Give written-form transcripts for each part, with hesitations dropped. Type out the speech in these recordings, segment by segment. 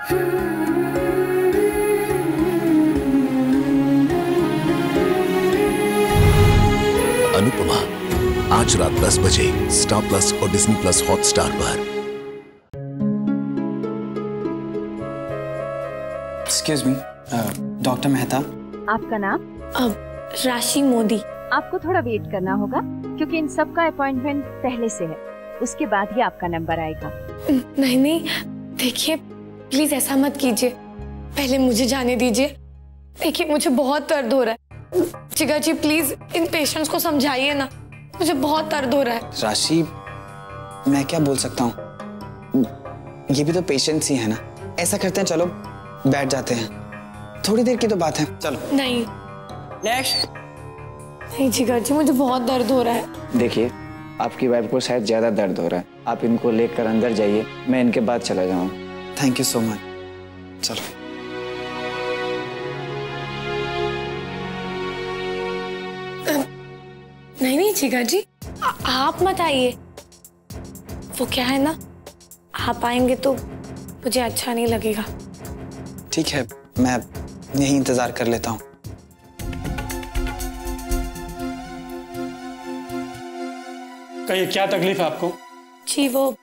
अनुपमा आज रात 10 बजे स्टार प्लस और डिज्नी प्लस हॉटस्टार पर। Excuse me, doctor Mehta. आपका नाम? राशि मोदी। आपको थोड़ा वेट करना होगा क्योंकि इन सब का अपॉइंटमेंट पहले से है, उसके बाद ही आपका नंबर आएगा। नहीं, देखिए प्लीज ऐसा मत कीजिए, पहले मुझे जाने दीजिए। देखिए मुझे बहुत दर्द हो रहा है। जिगर जी प्लीज इन पेशेंट्स को समझाइए ना, मुझे बहुत दर्द हो रहा है। राशि, मैं क्या बोल सकता हूँ, ये भी तो पेशेंट्स ही है ना। ऐसा करते हैं, चलो बैठ जाते हैं, थोड़ी देर की तो बात है, चलो। नहीं नेक्स्ट। नहीं जिगर जी, मुझे बहुत दर्द हो रहा है। देखिए आपकी वाइफ को शायद ज्यादा दर्द हो रहा है, आप इनको लेकर अंदर जाइए, मैं इनके बाद चला जाऊंगा। थैंक यू सो मच, चलो। नहीं जिगर जी, आप मत आइए। वो क्या है ना, आप आएंगे तो मुझे अच्छा नहीं लगेगा। ठीक है, मैं यहीं इंतजार कर लेता हूँ। कहिए क्या तकलीफ है आपको? जी वो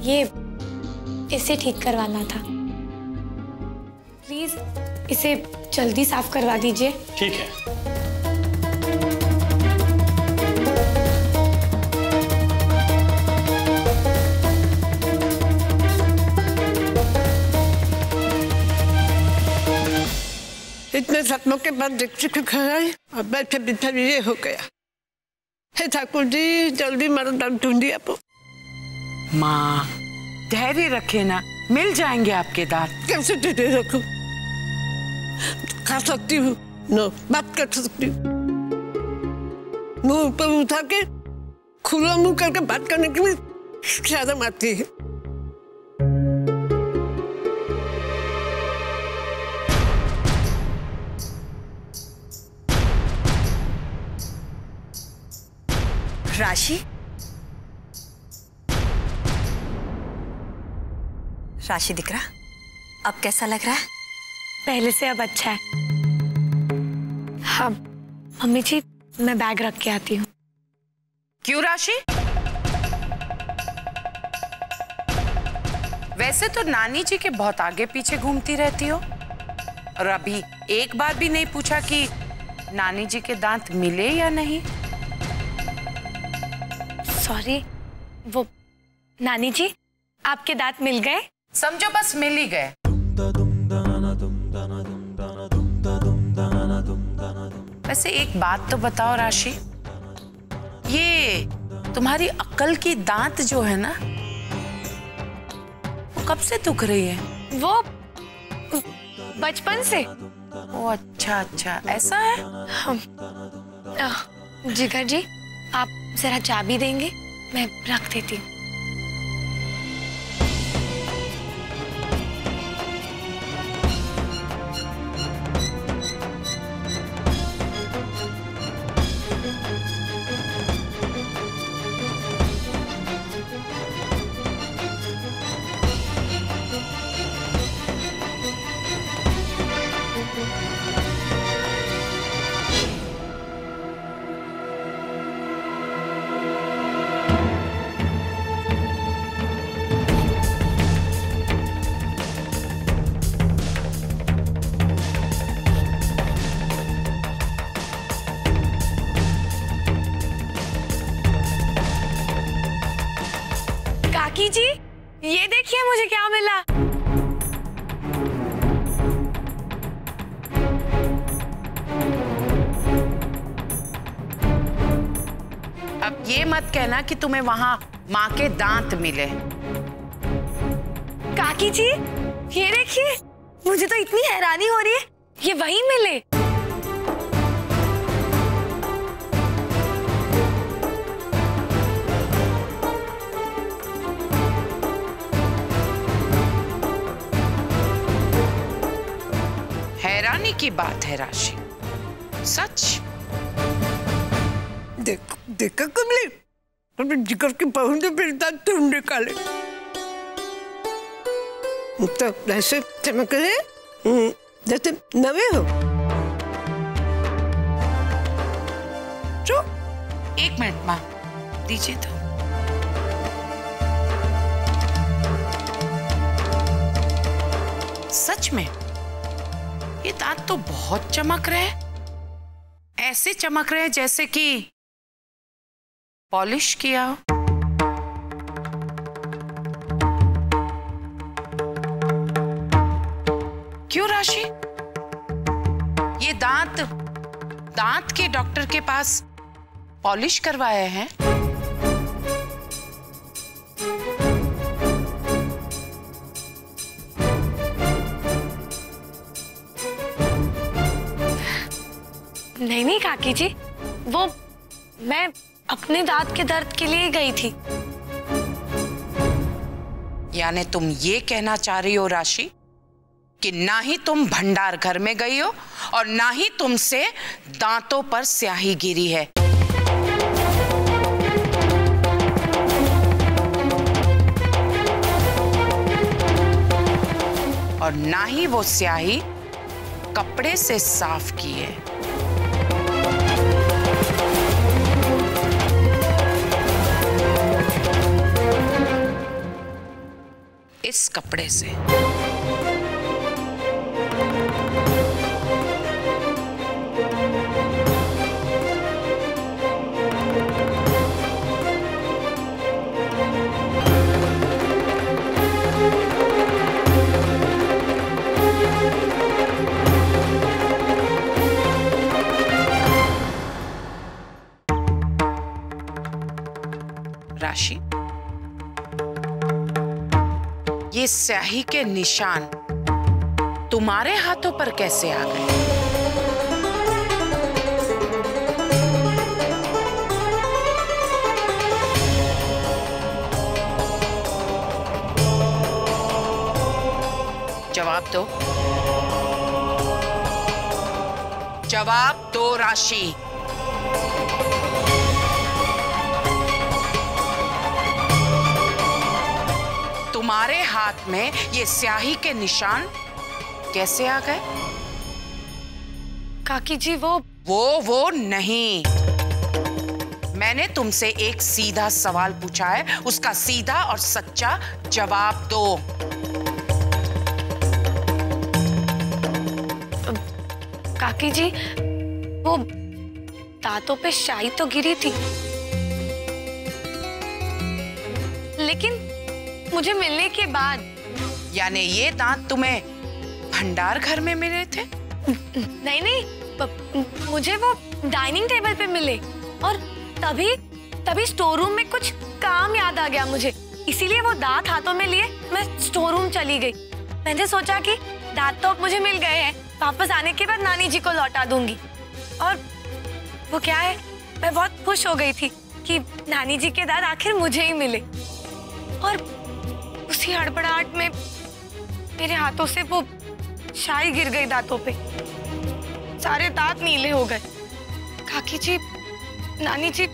ये इसे ठीक करवाना था, प्लीज इसे जल्दी साफ करवा दीजिए। ठीक है। इतने सपनों के बाद रिक्शे को खड़ाई और बैठे बिठे ये हो गया। हे ठाकुर जी, जल्दी मेरा दम ढूंढिए आप। माँ धैर्य रखे ना, मिल जाएंगे आपके दांत। कैसे धैर्य रखूं? खा सकती हूँ, नो बात कर सकती हूँ। मुंह ऊपर उठा के खुला मुंह करके बात करने की भी शर्म आती है। राशि, राशि दिख रहा, अब कैसा लग रहा है? पहले से अब अच्छा है। हाँ मम्मी जी, मैं बैग रख के आती हूँ। क्यों राशि? वैसे तो नानी जी के बहुत आगे पीछे घूमती रहती हो, और अभी एक बार भी नहीं पूछा कि नानी जी के दांत मिले या नहीं। सॉरी, वो नानी जी आपके दांत मिल गए? समझो बस मिल ही गए। वैसे एक बात तो बताओ राशि, ये तुम्हारी अक्ल की दांत जो है ना, वो कब से दुख रही है? वो बचपन से। ओ अच्छा अच्छा, ऐसा है। जिगर जी, आप जरा चाबी देंगे, मैं रख देती हूँ। काकी जी, ये देखिए मुझे क्या मिला। अब ये मत कहना कि तुम्हें वहां माँ के दांत मिले। काकी जी, ये देखिए, मुझे तो इतनी हैरानी हो रही है, ये वही मिले। हैरानी की बात है राशि, सच। देखो कमली, जिगर की बहू ने मेरे दांत ढूंढ निकाले। तो ऐसे चमक रहे जैसे नवे हो। एक मिनट माँ, दीजिए तो। सच में ये दांत तो बहुत चमक रहे हैं, ऐसे चमक रहे हैं जैसे कि पॉलिश किया हो। क्यों राशि, ये दांत के डॉक्टर के पास पॉलिश करवाए हैं? नहीं काकी जी, वो मैं अपने दांत के दर्द के लिए गई थी। यानी तुम ये कहना चाह रही हो राशि कि ना ही तुम भंडार घर में गई हो और ना ही तुमसे दांतों पर स्याही गिरी है। और ना ही वो स्याही कपड़े से साफ की है। इस कपड़े से। राशि, ये स्याही के निशान तुम्हारे हाथों पर कैसे आ गए? जवाब दो, जवाब दो राशि। तुम्हारे हाथ में ये स्याही के निशान कैसे आ गए? काकी जी वो नहीं, मैंने तुमसे एक सीधा सवाल पूछा है, उसका सीधा और सच्चा जवाब दो। काकी जी, वो दांतों पे स्याही तो गिरी थी, लेकिन मुझे मिलने के बाद। यानी ये दांत तुम्हें भंडार घर में मिले थे? नहीं, मुझे वो डाइनिंग टेबल पे मिले और तभी स्टोर रूम में कुछ काम याद आ गया मुझे, इसीलिए वो दांत हाथों में लिए मैं स्टोर रूम चली गई। मैंने सोचा कि दांत तो मुझे मिल गए हैं, वापस आने के बाद नानी जी को लौटा दूंगी। और वो क्या है, मैं बहुत खुश हो गई थी कि नानी जी के दांत आखिर मुझे ही मिले। और उसी हड़बड़ाहट में मेरे हाथों से वो स्याही गिर गई दांतों पे, सारे दांत नीले हो गए। काकी जी, नानी जी,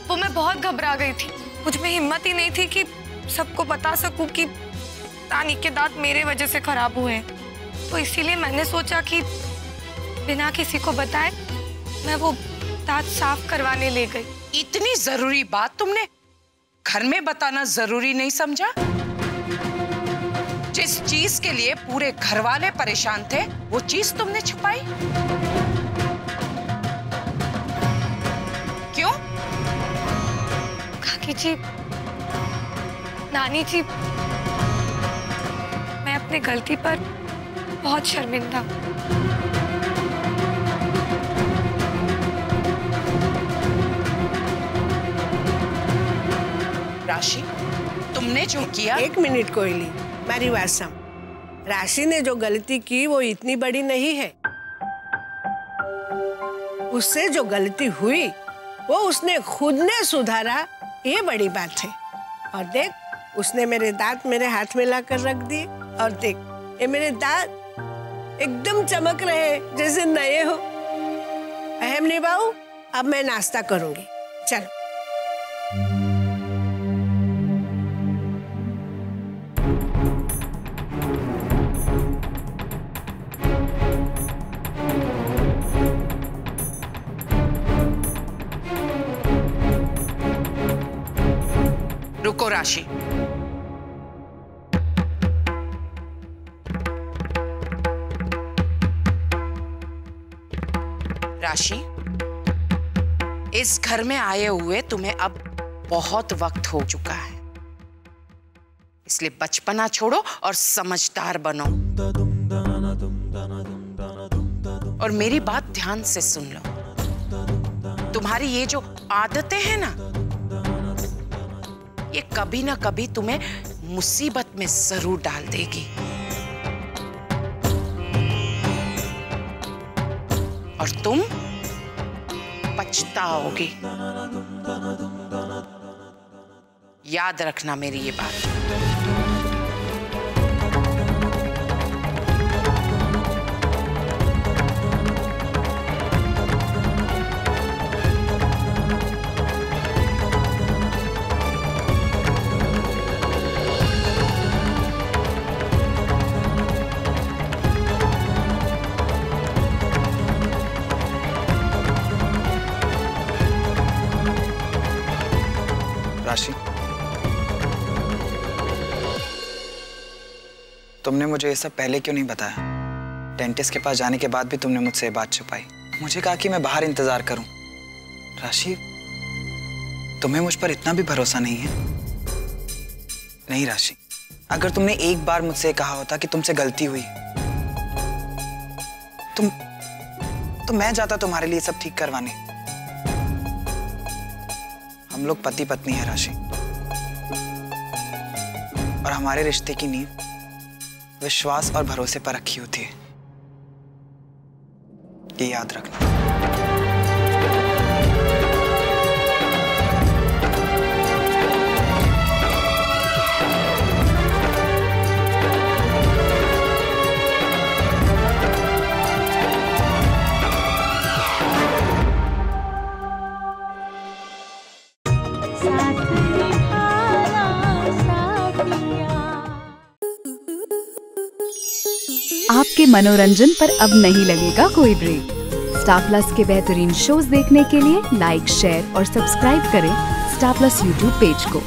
वो मैं बहुत घबरा गई थी, मुझ में हिम्मत ही नहीं थी कि सबको बता सकूं कि नानी के दांत मेरे वजह से खराब हुए हैं। तो इसीलिए मैंने सोचा कि बिना किसी को बताए मैं वो दांत साफ करवाने ले गई। इतनी जरूरी बात तुमने घर में बताना जरूरी नहीं समझा? जिस चीज के लिए पूरे घर वाले परेशान थे, वो चीज तुमने छुपाई क्यों? काकी जी, नानी जी, मैं अपनी गलती पर बहुत शर्मिंदा। राशि, तुमने जो किया। एक मिनट कोयली, मेरी बात सुन। राशि ने जो गलती की वो इतनी बड़ी नहीं है। उससे जो गलती हुई वो उसने खुद ने सुधारा, ये बड़ी बात है। और देख, उसने मेरे दांत मेरे हाथ में लाकर रख दिए, और देख, ये मेरे दांत एकदम चमक रहे जैसे नए हो। अहम निभाऊ, अब मैं नाश्ता करूंगी, चलो। रुको राशि, राशि, इस घर में आए हुए तुम्हें अब बहुत वक्त हो चुका है, इसलिए बचपना छोड़ो और समझदार बनो। और मेरी बात ध्यान से सुन लो, तुम्हारी ये जो आदतें हैं ना, ये कभी ना कभी तुम्हें मुसीबत में जरूर डाल देगी। और तुम पछताओगी। याद रखना मेरी ये बात। राशि, तुमने मुझे ये सब पहले क्यों नहीं बताया? डेंटिस्ट के पास जाने के बाद भी तुमने मुझसे ये बात छुपाई। मुझे कहा कि मैं बाहर इंतजार करूं। राशि, तुम्हें मुझ पर इतना भी भरोसा नहीं है? नहीं राशि, अगर तुमने एक बार मुझसे कहा होता कि तुमसे गलती हुई तो मैं जाता तुम्हारे लिए सब ठीक करवाने। हम लोग पति पत्नी हैं राशि, और हमारे रिश्ते की नींव विश्वास और भरोसे पर रखी होती है, ये याद रखना। आपके मनोरंजन पर अब नहीं लगेगा कोई ब्रेक। स्टार प्लस के बेहतरीन शोज देखने के लिए लाइक, शेयर और सब्सक्राइब करें स्टार प्लस यूट्यूब पेज को।